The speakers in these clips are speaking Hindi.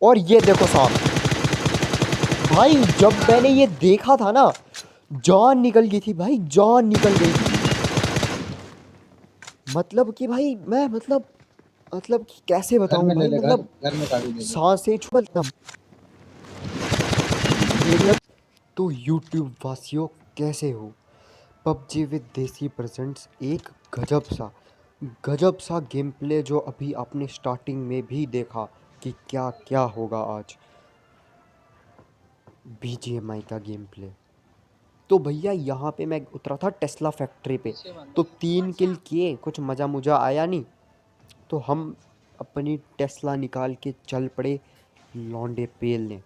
और ये देखो साहब, भाई जब मैंने ये देखा था ना, जान निकल गई थी भाई, जान निकल गई थी। मतलब कि भाई मैं मतलब कि कैसे घर बताऊं में ले भाई, ले, मतलब घर में गाड़ी ले ले। सांसें छूटना। तो यूट्यूब वासियों, कैसे हो? पबजी विद देसी प्रेजेंट्स एक गजब सा गेम प्ले जो अभी आपने स्टार्टिंग में भी देखा कि क्या क्या होगा आज। बीजीएमआई का गेम प्ले। तो भैया यहाँ पे मैं उतरा था टेस्ला फैक्ट्री पे, पीछे बंदा तो है। 3 किल किए, कुछ मज़ा मुझा आया नहीं। तो हम अपनी टेस्ला निकाल के चल पड़े लौंडे पेलने।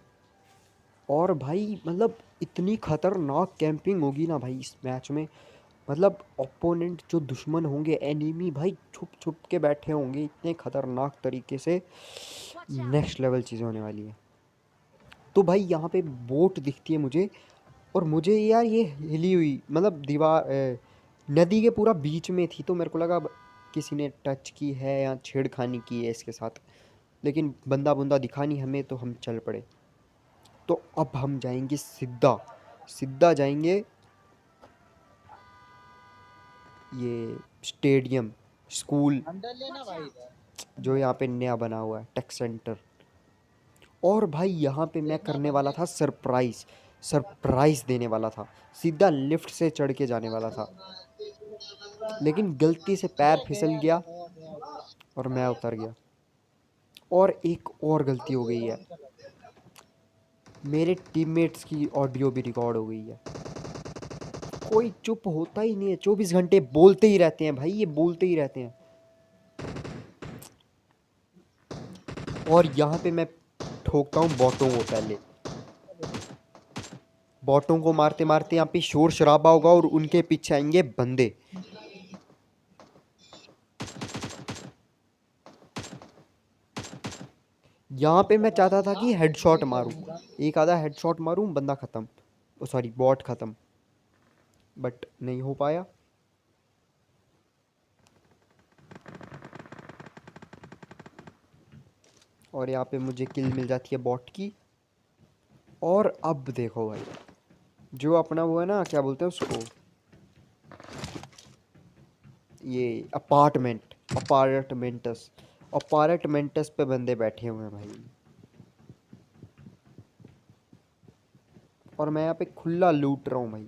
और भाई मतलब इतनी खतरनाक कैंपिंग होगी ना भाई इस मैच में। मतलब ओपोनेंट जो दुश्मन होंगे, एनिमी भाई छुप छुप के बैठे होंगे इतने खतरनाक तरीके से। नेक्स्ट लेवल चीज़ होने वाली है। तो भाई यहाँ पे बोट दिखती है मुझे, और मुझे यार ये हिली हुई मतलब दीवार नदी के पूरा बीच में थी, तो मेरे को लगा किसी ने टच की है या छेड़खानी की है इसके साथ। लेकिन बंदा बुंदा दिखा नहीं हमें, तो हम चल पड़े। तो अब हम जाएंगे सीधा सीधा जाएंगे ये स्टेडियम, स्कूल अंदर लेना भाई इधर। जो यहाँ पे नया बना हुआ है, टेक सेंटर। और भाई यहाँ पे मैं देखना करने वाला बंदे। था सरप्राइज, सरप्राइज देने वाला था। सीधा लिफ्ट से चढ़ के जाने वाला था, लेकिन गलती से पैर फिसल गया और मैं उतर गया। और एक और गलती हो गई है, मेरे टीममेट्स की ऑडियो भी रिकॉर्ड हो गई है। कोई चुप होता ही नहीं है, 24 घंटे बोलते ही रहते हैं भाई, ये बोलते ही रहते हैं। और यहाँ पे मैं ठोकता हूँ बॉटों को पहले। बॉटों को मारते मारते यहाँ पे शोर शराबा होगा और उनके पीछे आएंगे बंदे। यहाँ पे मैं चाहता था कि हेडशॉट मारूं, एक आधा हेडशॉट मारूं, बंदा ख़त्म, ओ सॉरी बॉट ख़त्म। बट नहीं हो पाया। और यहाँ पे मुझे किल मिल जाती है बॉट की। और अब देखो भाई, जो अपना वो है ना, क्या बोलते हैं उसको, ये अपार्टमेंट, अपार्टमेंटस, अपार्टमेंटस पे बंदे बैठे हुए हैं भाई। और मैं यहाँ पे खुला लूट रहा हूँ भाई।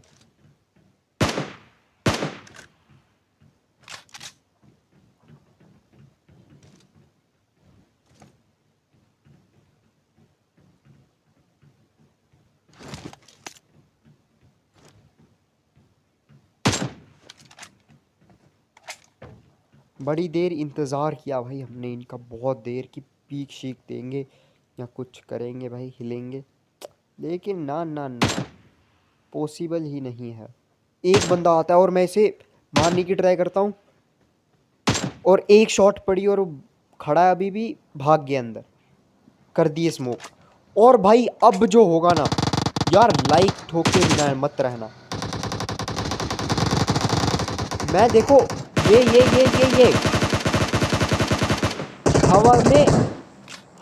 बड़ी देर इंतज़ार किया भाई हमने इनका, बहुत देर की, पीक शीक देंगे या कुछ करेंगे भाई, हिलेंगे। लेकिन ना ना ना, पॉसिबल ही नहीं है। एक बंदा आता है और मैं इसे मारने की ट्राई करता हूँ, और एक शॉट पड़ी और वो खड़ा है अभी भी, भाग गया अंदर, कर दिए स्मोक। और भाई अब जो होगा ना यार, लाइक ठोके बिना मत रहना। मैं देखो, ये हवा में,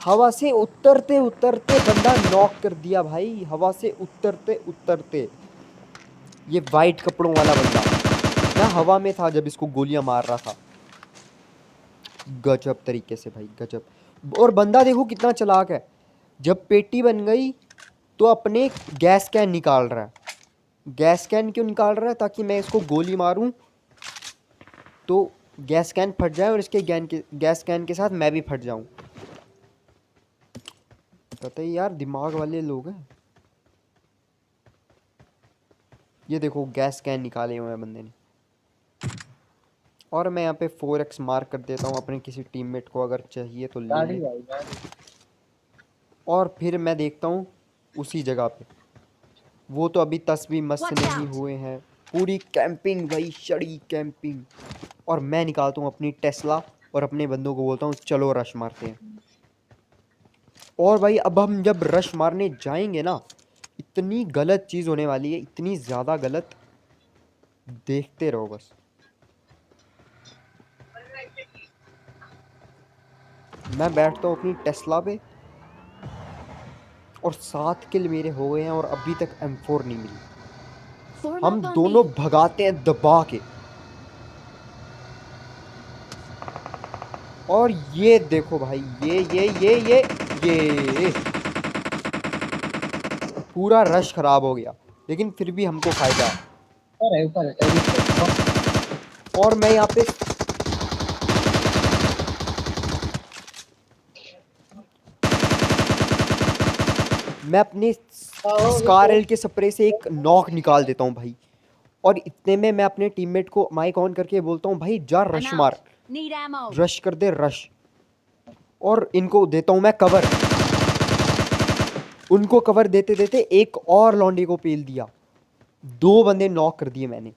हवा से उतरते उतरते बंदा नॉक कर दिया भाई, हवा से उतरते उतरते। ये वाइट कपड़ों वाला बंदा, मैं हवा में था जब इसको गोलियां मार रहा था। गजब तरीके से भाई, गजब। और बंदा देखो कितना चालाक है, जब पेटी बन गई तो अपने गैस कैन निकाल रहा है। गैस कैन क्यों निकाल रहा है? ताकि मैं इसको गोली मारूं तो गैस कैन फट जाए और इसके गैस कैन के साथ मैं भी फट जाऊं। पता ही यार, दिमाग वाले लोग हैं। ये देखो गैस कैन निकाले हुए हैं बंदे ने। और मैं यहाँ पे 4x मार्क कर देता हूँ अपने किसी टीममेट को, अगर चाहिए तो ले गाड़ी ले। आई गाड़ी। और फिर मैं देखता हूँ उसी जगह पे, वो तो अभी तस भी मस Watch नहीं out! हुए हैं। पूरी कैंपिंग भाई, शड़ी कैंपिंग। और मैं निकालता हूँ अपनी टेस्ला और अपने बंदों को बोलता हूँ चलो रश मारते हैं। और भाई अब हम जब रश मारने जाएंगे ना, इतनी गलत चीज़ होने वाली है, इतनी ज़्यादा गलत, देखते रहो बस। मैं बैठता हूँ अपनी टेस्ला पे, और 7 किल मेरे हो गए हैं और अभी तक M4 नहीं मिली। Form हम up on दोनों me. भगाते हैं दबा के। और ये देखो भाई, ये पूरा रश खराब हो गया, लेकिन फिर भी हमको फायदा है। ऊपर है edit और मैं यहाँ पे मैं अपने स्कार एल के स्प्रे से एक नॉक निकाल देता हूँ भाई। और इतने में मैं अपने टीममेट को माइक ऑन करके बोलता हूँ, भाई जा I'm रश out. मार, Need ammo. रश कर दे रश। और इनको देता हूँ मैं कवर। उनको कवर देते देते एक और लौंडे को पेल दिया, 2 बंदे नॉक कर दिए मैंने।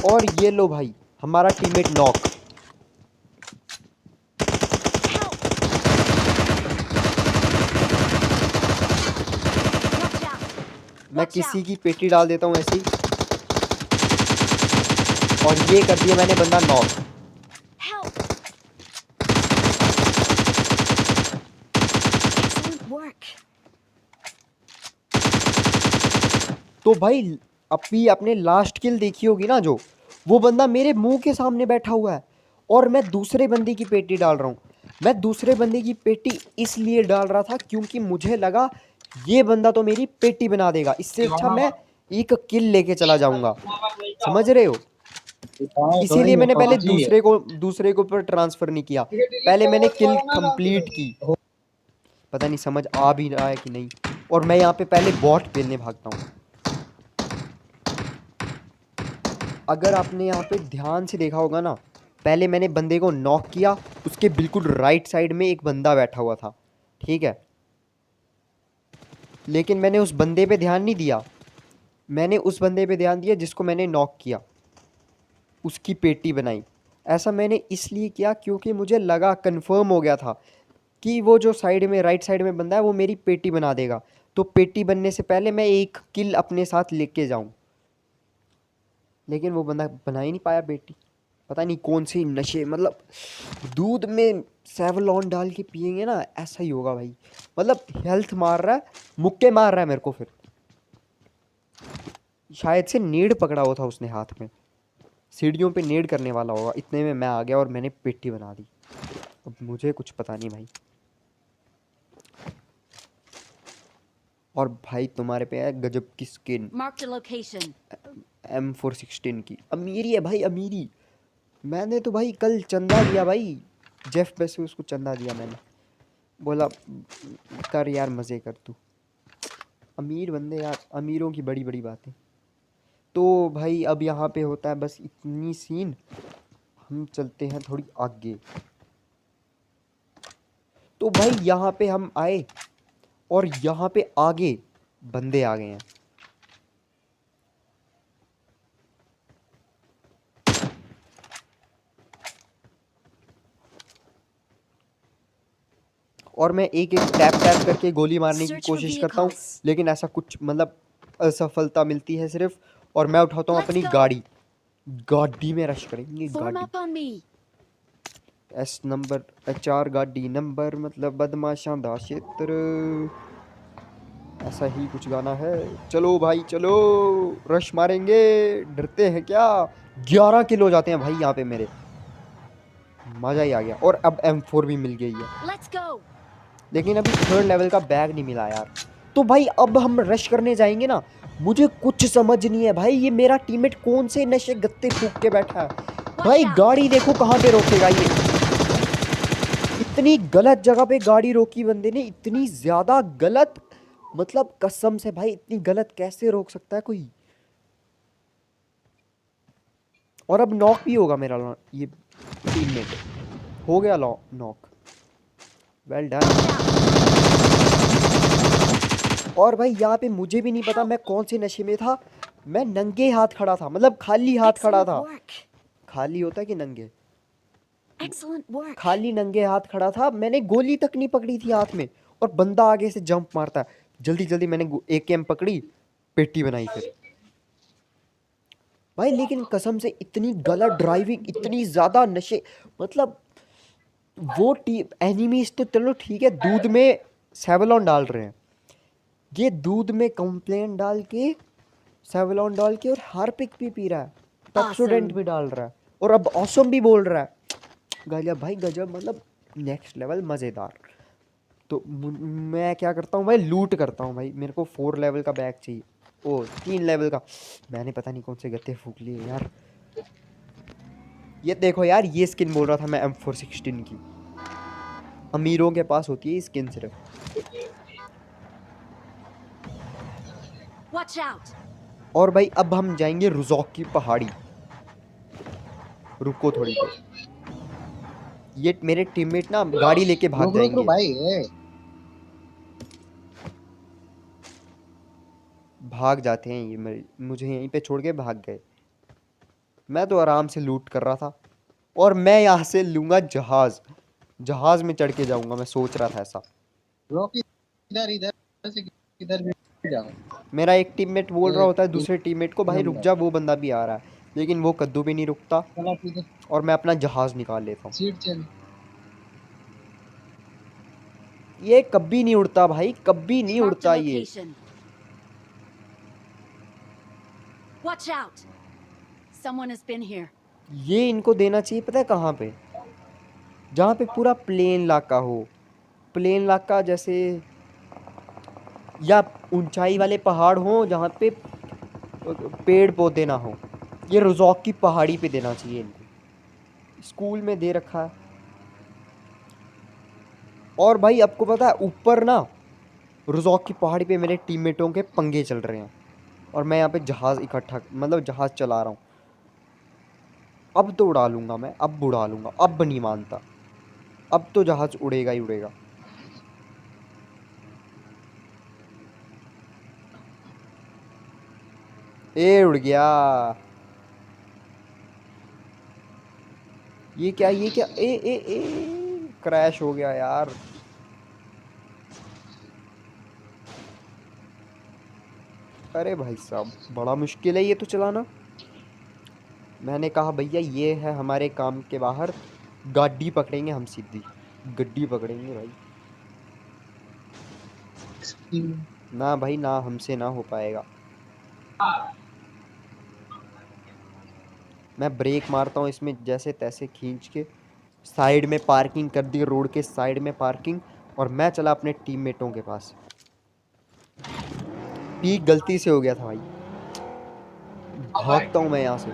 और ये लो भाई, हमारा teammate knock. Help. Watch out. मैं Watch किसी out. की पेटी डाल देता हूँ ऐसे ही। और ये कर दिया मैंने बंदा नॉक। Help. Excellent work. तो भाई अभी आपने लास्ट किल देखी होगी ना, जो वो बंदा मेरे मुंह के सामने बैठा हुआ है और मैं दूसरे बंदे की पेटी डाल रहा हूँ। मैं दूसरे बंदे की पेटी इसलिए डाल रहा था क्योंकि मुझे लगा ये बंदा तो मेरी पेटी बना देगा, इससे अच्छा मैं एक किल लेके चला जाऊंगा। समझ रहे हो? इसीलिए मैंने पहले दूसरे को पर ट्रांसफर नहीं किया, पहले मैंने किल कंप्लीट की। पता नहीं समझ आ भी रहा है कि नहीं। और मैं यहाँ पे पहले बॉट पेलने भागता हूँ। अगर आपने यहाँ पे ध्यान से देखा होगा ना, पहले मैंने बंदे को नॉक किया, उसके बिल्कुल राइट साइड में एक बंदा बैठा हुआ था, ठीक है। लेकिन मैंने उस बंदे पे ध्यान नहीं दिया, मैंने उस बंदे पे ध्यान दिया जिसको मैंने नॉक किया, उसकी पेटी बनाई। ऐसा मैंने इसलिए किया क्योंकि मुझे लगा, कंफर्म हो गया था कि वो जो साइड में राइट साइड में बंदा है वो मेरी पेटी बना देगा। तो पेटी बनने से पहले मैं एक किल अपने साथ लेके जाऊं। लेकिन वो बंदा बना ही नहीं पाया पेटी। पता नहीं कौन सी नशे, मतलब दूध में सेवलॉन डाल के पियेंगे ना, ऐसा ही होगा भाई। मतलब हेल्थ मार रहा है, मुक्के मार रहा है मेरे को। फिर शायद से नेड पकड़ा हुआ था उसने हाथ में, सीढ़ियों पे नेड करने वाला होगा। इतने में मैं आ गया और मैंने पेटी बना दी। अब मुझे कुछ पता नहीं भाई। और भाई तुम्हारे पे है गजब की skin, Marked a location. M416 की। अमीरी है भाई, अमीरी। मैंने तो भाई कल चंदा दिया भाई, जेफ बेजोस उसको चंदा दिया मैंने, बोला कर यार मज़े कर तू। अमीर बंदे यार, अमीरों की बड़ी बड़ी बातें। तो भाई अब यहाँ पे होता है बस इतनी सीन। हम चलते हैं थोड़ी आगे। तो भाई यहाँ पे हम आए और यहाँ पे आगे बंदे आ गए हैं। और मैं एक एक टैप टैप करके गोली मारने की Search for कोशिश करता हूँ, vehicles. लेकिन ऐसा कुछ मतलब असफलता मिलती है सिर्फ। और मैं उठाता हूँ Let's अपनी go. गाड़ी, गाड़ी में रश करेंगे। Form गाड़ी up on me. S number, HR गाड़ी नंबर, मतलब बदमाशां दा क्षेत्र, ऐसा ही कुछ गाना है। चलो भाई चलो, रश मारेंगे, डरते हैं क्या। 11 किलो हो जाते हैं भाई यहाँ पे मेरे, मज़ा ही आ गया। और अब M4 भी मिल गई है, Let's go. लेकिन अभी 3rd लेवल का बैग नहीं मिला यार। तो भाई अब हम रश करने जाएंगे ना, मुझे कुछ समझ नहीं है भाई, ये मेरा टीममेट कौन से नशे गत्ते फूक के बैठा है। भाई Watch out. गाड़ी देखो कहाँ पे रोकेगा ये, इतनी गलत जगह पे गाड़ी रोकी बंदे ने, इतनी ज़्यादा गलत। मतलब कसम से भाई, इतनी गलत कैसे रोक सकता है कोई। और अब नॉक भी होगा मेरा ये टीममेट, हो गया knock, well done. Watch out. और भाई यहाँ पे मुझे भी नहीं पता मैं कौन से नशे में था, मैं नंगे हाथ खड़ा था, मतलब खाली हाथ खड़ा Excellent था। work. खाली होता है कि नंगे, Excellent work. खाली नंगे हाथ खड़ा था। मैंने गोली तक नहीं पकड़ी थी हाथ में, और बंदा आगे से जंप मारता है। जल्दी जल्दी मैंने AKM पकड़ी, पेटी बनाई फिर भाई। लेकिन कसम से इतनी गलत ड्राइविंग, इतनी ज़्यादा नशे, मतलब वो एनिमीज तो चलो ठीक है, दूध में सेवलॉन डाल रहे हैं, ये दूध में कंप्लेन डाल के, सेवलॉन डाल के और हार्पिक भी पी रहा है, पेप्सोडेंट Awesome. भी डाल रहा है और अब ऑसम भी बोल रहा है। गजब भाई गजब, मतलब नेक्स्ट लेवल मज़ेदार। तो मैं क्या करता हूँ भाई, लूट करता हूँ भाई। मेरे को 4 लेवल का बैग चाहिए, ओ 3 लेवल का। मैंने पता नहीं कौन से गत्ते फूक लिए यार। ये देखो यार, ये स्किन बोल रहा था मैं M416 की, अमीरों के पास होती है स्किन सिर्फ। Watch out. और भाई अब हम जाएंगे रुज़ॉक की पहाड़ी। रुको थोड़ी देर, ये मेरे टीममेट ना गाड़ी लेके भाग रुक रुक रुक जाएंगे। भाई भाग जाते हैं ये, मुझे यहीं पे छोड़ के भाग गए। मैं तो आराम से लूट कर रहा था, और मैं यहाँ से लूँगा जहाज़, जहाज़ में चढ़ के जाऊँगा। मैं सोच रहा था ऐसा। रुक, इधर इधर से इधर भी जाओ। मेरा एक टीममेट बोल रहा ये होता है दूसरे टीममेट को, भाई रुक जा, वो बंदा भी आ रहा है, लेकिन वो कद्दू भी नहीं रुकता, चला इधर और मैं अपना जहाज़ निकाल लेता हूँ। सीट चल। ये कभी नहीं उड़ता भाई, कभी नहीं Marked a उड़ता ये। location. Watch out. Someone has been here. ये इनको देना चाहिए पता है कहाँ पे, जहाँ पे पूरा प्लेन इलाका हो, प्लेन इलाका जैसे, या ऊंचाई वाले पहाड़ हो जहाँ पे पेड़ पौधे ना हो। ये रुज़ॉक की पहाड़ी पे देना चाहिए इनको, स्कूल में दे रखा है। और भाई आपको पता है ऊपर ना रुज़ॉक की पहाड़ी पे मेरे टीममेटों के पंगे चल रहे हैं, और मैं यहाँ पे जहाज़ इकट्ठा, मतलब जहाज़ चला रहा हूँ। अब तो उड़ा लूँगा मैं, अब उड़ा लूँगा, अब नहीं मानता, अब तो जहाज़ उड़ेगा ही उड़ेगा। ए उड़ गया। ये क्या, ये क्या, ए क्रैश हो गया यार। अरे भाई साहब बड़ा मुश्किल है ये तो चलाना। मैंने कहा भैया ये है हमारे काम के बाहर, गाड़ी पकड़ेंगे हम, सीधी गड्डी पकड़ेंगे भाई। ना भाई ना, हमसे ना हो पाएगा। मैं ब्रेक मारता हूँ इसमें जैसे तैसे खींच के, साइड में पार्किंग कर दी, रोड के साइड में पार्किंग, और मैं चला अपने टीममेटों के पास। पीक गलती से हो गया था भाई, भागता हूँ मैं यहाँ से।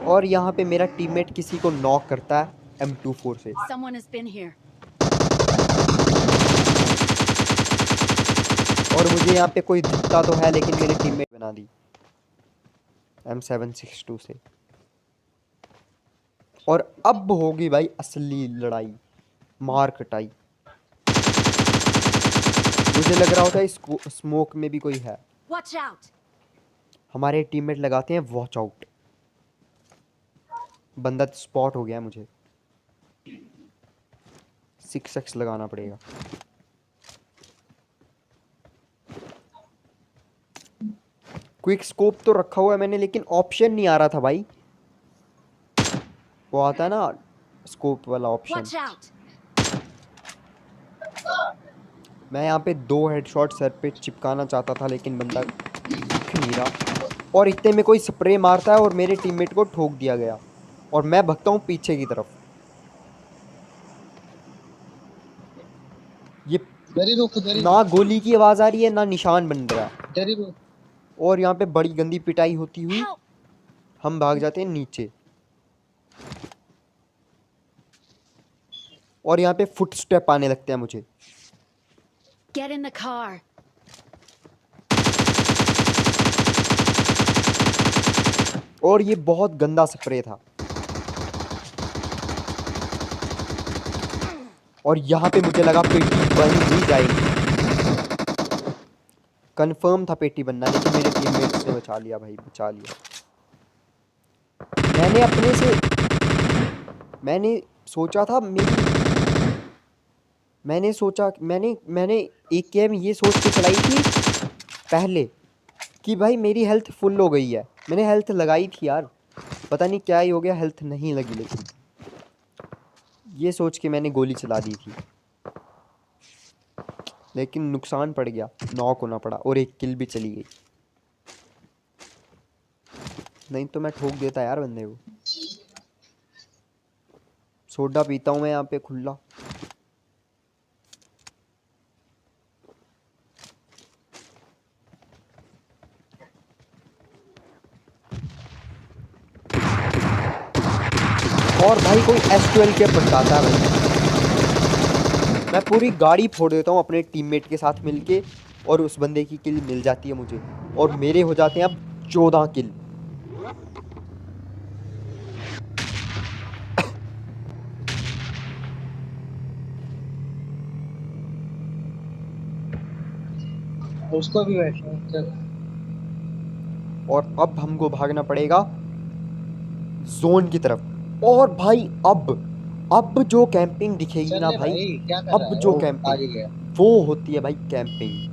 और यहाँ पे मेरा टीममेट किसी को नॉक करता है M24 से। Someone has been here. और मुझे यहाँ पे कोई दिखता तो है, लेकिन मेरे टीममेट बना दी M762 से। और अब होगी भाई असली लड़ाई, मार कटाई। मुझे लग रहा होता है इस स्मोक में भी कोई है। Watch out. हमारे टीममेट लगाते हैं वॉच आउट। बंदा स्पॉट हो गया है मुझे, 6x लगाना पड़ेगा। क्विक स्कोप तो रखा हुआ है मैंने, लेकिन ऑप्शन नहीं आ रहा था भाई। वो आता है ना स्कोप वाला ऑप्शन। Watch out. मैं यहाँ पे 2 हेडशॉट सर पे चिपकाना चाहता था, लेकिन बंदा दिख नहीं रहा, और इतने में कोई स्प्रे मारता है और मेरे टीममेट को ठोक दिया गया, और मैं भगता हूँ पीछे की तरफ। ये ना गोली की आवाज़ आ रही है, ना निशान बन रहा है, और यहाँ पे बड़ी गंदी पिटाई होती हुई Help. हम भाग जाते हैं नीचे। और यहाँ पे फुट स्टेप आने लगते हैं मुझे। Get in the car. और ये बहुत गंदा स्प्रे था, और यहाँ पे मुझे लगा पेटी बन ही जाएगी। कंफर्म था पेटी बनना, लेकिन मेरे टीममेट्स ने बचा लिया भाई, बचा लिया। मैंने सोचा था मैंने सोचा, मैंने मैंने एक गेम ये सोच के चलाई थी पहले कि भाई मेरी हेल्थ फुल हो गई है। मैंने हेल्थ लगाई थी यार, पता नहीं क्या ही हो गया, हेल्थ नहीं लगी, लेकिन ये सोच के मैंने गोली चला दी थी, लेकिन नुकसान पड़ गया, नॉक होना पड़ा और एक किल भी चली गई। नहीं तो मैं ठोक देता यार बंदे को। सोडा पीता हूँ मैं यहाँ पे खुला। और भाई कोई S12 के भटकाता है भाई। मैं पूरी गाड़ी फोड़ देता हूँ अपने टीममेट के साथ मिलके, और उस बंदे की किल मिल जाती है मुझे, और मेरे हो जाते हैं अब 14 किल। उसको भी बैठो चल। और अब हमको भागना पड़ेगा जोन की तरफ। और भाई अब जो कैंपिंग दिखेगी चल ना ले भाई, भाई, क्या कर रहा अब है जो वो? आगे कैंपिंग गया। वो होती है भाई कैंपिंग,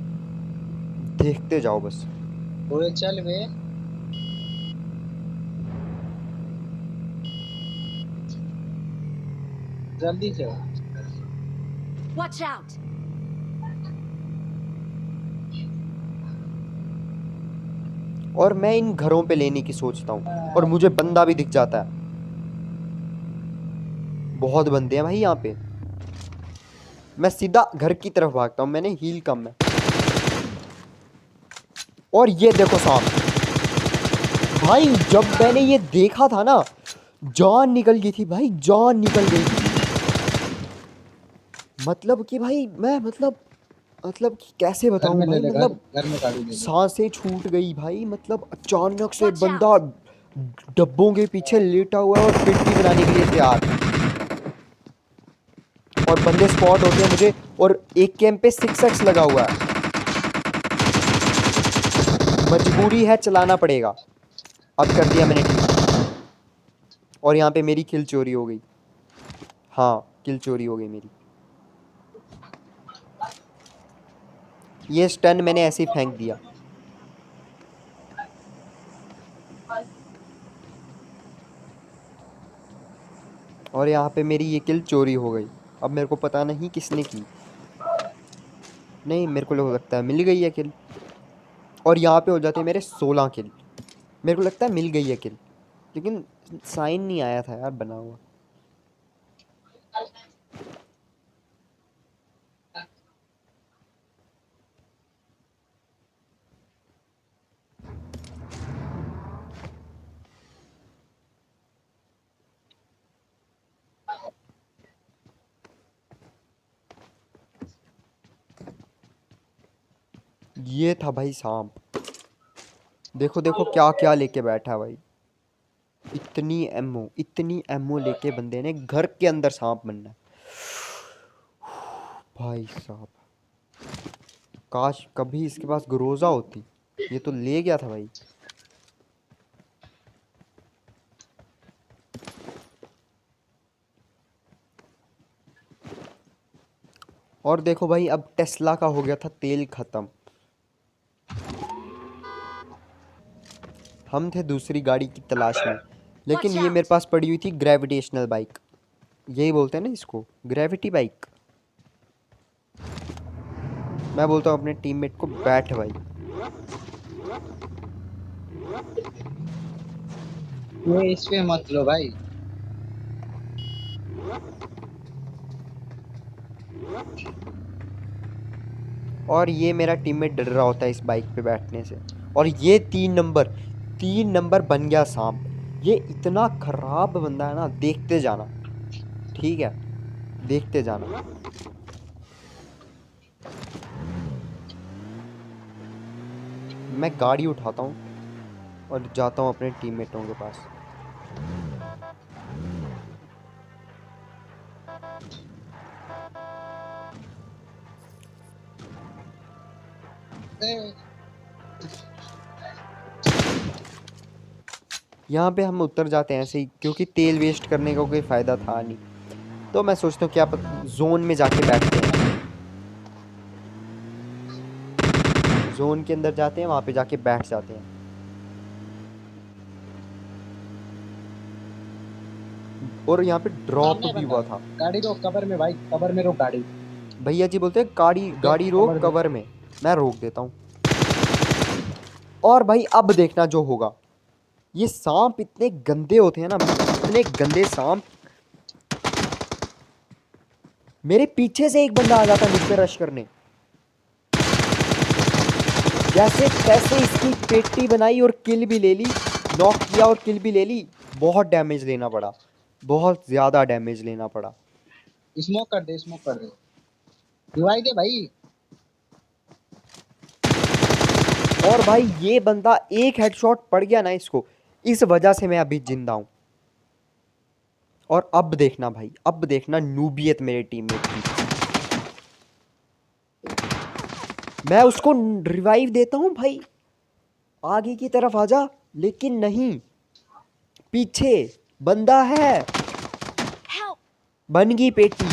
देखते जाओ बस। ओए चल बे। जल्दी चल। Watch out! और मैं इन घरों पे लेने की सोचता हूँ, और मुझे बंदा भी दिख जाता है। बहुत बंदे हैं भाई यहाँ पे। मैं सीधा घर की तरफ भागता हूँ, मैंने हील कम है। और ये देखो सांप भाई, जब मैंने ये देखा था ना, जान निकल गई थी भाई, जान निकल गई थी। मतलब कि भाई मैं मतलब कि कैसे घर बताऊं में ले भाई, ले, घर मतलब घर में गाड़ी ले ले। सांसें छूट गई भाई। मतलब अचानक से Watch बंदा out! डब्बों के पीछे लेटा हुआ है और पिट्टी बनाने के लिए तैयार, और बंदे स्पॉट होते हैं मुझे, और एक कैंप पे 6x लगा हुआ है। मजबूरी है, चलाना पड़ेगा। अब कर दिया मैंने ठीक। और यहाँ पे मेरी किल चोरी हो गई। हाँ, किल चोरी हो गई मेरी। ये स्टन मैंने ऐसे ही फेंक दिया। और यहाँ पे मेरी ये किल चोरी हो गई। अब मेरे को पता नहीं किसने की। नहीं, मेरे को लगता है मिल गई है किल। और यहाँ पे हो जाते हैं मेरे 16 किल। मेरे को लगता है मिल गई है किल, लेकिन साइन नहीं आया था यार बना हुआ। ये था भाई सांप। देखो देखो क्या क्या लेके बैठा है भाई। इतनी एमओ लेके बंदे ने घर के अंदर सांप बनना है। भाई साहब, काश कभी इसके पास ग्रोजा होती, ये तो ले गया था भाई। और देखो भाई, अब टेस्ला का हो गया था तेल खत्म। हम थे दूसरी गाड़ी की तलाश में, लेकिन Watch ये मेरे out! पास पड़ी हुई थी ग्रेविटेशनल बाइक। यही बोलते हैं ना इसको, ग्रेविटी बाइक। मैं बोलता हूँ अपने टीममेट को, बैठ भाई। ये इस पे मत लो भाई। और ये मेरा टीममेट डर रहा होता है इस बाइक पे बैठने से। और ये 3 नंबर बन गया सांप। ये इतना खराब बंदा है ना, देखते जाना, ठीक है, देखते जाना। मैं गाड़ी उठाता हूँ और जाता हूँ अपने टीममेटों के पास। ए, यहाँ पे हम उतर जाते हैं ऐसे ही, क्योंकि तेल वेस्ट करने का कोई फ़ायदा था नहीं। तो मैं सोचता हूँ क्या जोन में जाके बैठते हैं। जोन के अंदर जाते हैं, वहां पे जाके बैठ जाते हैं। और यहाँ पे ड्रॉप सामने भी बंदा हुआ है। था। गाड़ी रोक कवर में भाई, कवर में रोक गाड़ी। भैया जी बोलते हैं गाड़ी गाड़ी रोक कवर में। कवर में, मैं रोक देता हूँ। और भाई अब देखना जो होगा। ये सांप इतने गंदे होते हैं ना, इतने गंदे सांप। मेरे पीछे से एक बंदा आ जाता मुझ पे रश करने, जैसे तैसे इसकी पेटी बनाई और किल भी ले ली, नॉक किया और किल भी ले ली। बहुत डैमेज लेना पड़ा, बहुत ज़्यादा डैमेज लेना पड़ा। स्मोक कर दे, स्मोक कर दे, रिवाइव दे भाई। और भाई ये बंदा एक हेडशॉट पड़ गया ना इसको, इस वजह से मैं अभी जिंदा हूं। और अब देखना भाई, अब देखना नूबियत मेरे टीममेट की। मैं उसको रिवाइव देता हूं भाई, आगे की तरफ आजा, लेकिन नहीं, पीछे बंदा है। Help! बन गई पेटी।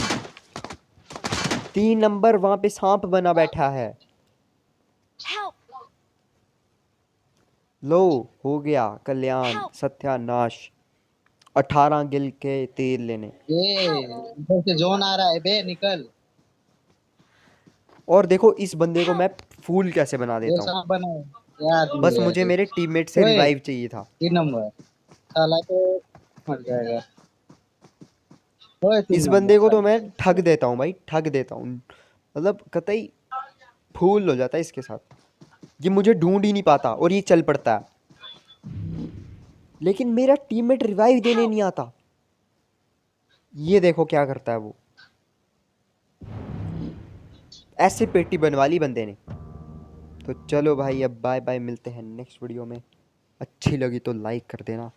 3 नंबर वहां पे सांप बना बैठा है। Help! लो हो गया कल्याण, सत्यानाश। 18 गिल के तेल लेने। ये इधर से जोन आ रहा है बे, निकल। और देखो इस बंदे को मैं फूल कैसे बना ये देता हूँ। सांप बना है। क्या तू बस है मुझे तू? मेरे टीममेट से ओए, रिवाइव चाहिए था। 3 नंबर साला तो मर जाएगा। ओए 3 इस नंबर बंदे को तो साला। मैं ठग देता हूँ भाई, ठग देता हूँ। मतलब कतई फूल हो जाता है इसके साथ। ये मुझे ढूंढ ही नहीं पाता और ये चल पड़ता है, लेकिन मेरा टीममेट रिवाइव देने नहीं आता। ये देखो क्या करता है वो, ऐसे पेटी बनवा ली बंदे ने। तो चलो भाई अब बाय बाय, मिलते हैं नेक्स्ट वीडियो में। अच्छी लगी तो लाइक कर देना।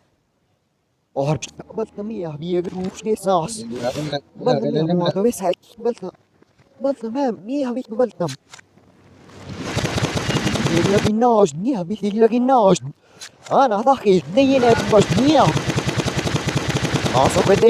और बस अभी अगर पूछने सांस बस मैं हुआ तो बस मैं अभी बस Ginaos niya, bigla ginaos. Nakakit na yun eh, bas niya. Kaso pwede,